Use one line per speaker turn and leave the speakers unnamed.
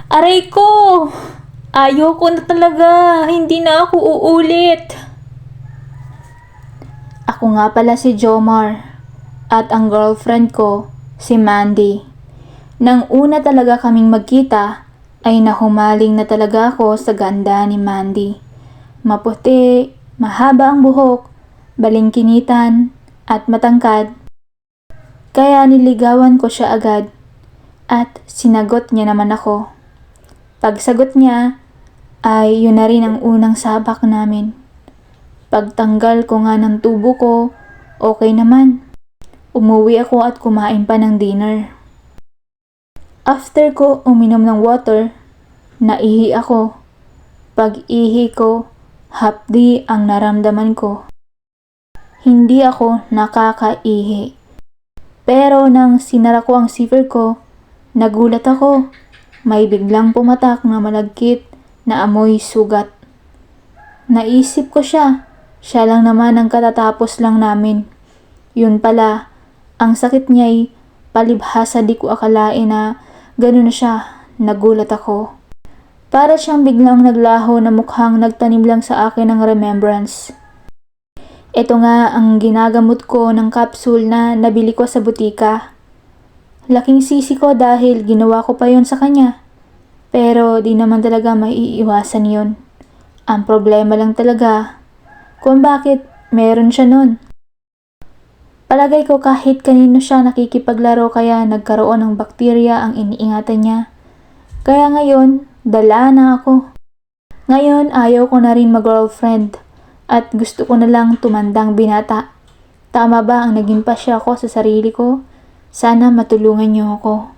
Aray ko! Ayoko na talaga. Hindi na ako uulit. Ako nga pala si Jomar. At ang girlfriend ko, si Mandy. Nang una talaga kaming magkita, ay nahumaling na talaga ako sa ganda ni Mandy. Maputi, mahaba ang buhok, balingkinitan, at matangkad. Kaya niligawan ko siya agad. At sinagot niya naman ako. Pagsagot niya, ay yun na rin ang unang sabak namin. Pagtanggal ko nga ng tubo ko, okay naman. Umuwi ako at kumain pa ng dinner. After ko uminom ng water, naihi ako. Pag-ihi ko, hapdi ang naramdaman ko. Hindi ako nakakaihi. Pero nang sinara ko ang zipper ko, nagulat ako. May biglang pumatak na malagkit na amoy sugat. Naisip ko siya lang naman ang katatapos lang namin. Yun pala, ang sakit niya'y palibhasa di ko akalain na ganun na siya. Nagulat ako. Para siyang biglang naglaho na mukhang nagtanim lang sa akin ng remembrance. Ito nga ang ginagamot ko ng capsule na nabili ko sa butika. Laking sisi ko dahil ginawa ko pa yon sa kanya. Pero di naman talaga maiiwasan yon. Ang problema lang talaga kung bakit meron siya nun. Palagay ko kahit kanino siya nakikipaglaro kaya nagkaroon ng bakterya ang iniingatan niya. Kaya ngayon, dala na ako. Ngayon ayaw ko na rin mag-girlfriend at gusto ko na lang tumandang binata. Tama ba ang naging pasya ko sa sarili ko? Sana matulungan niyo ako.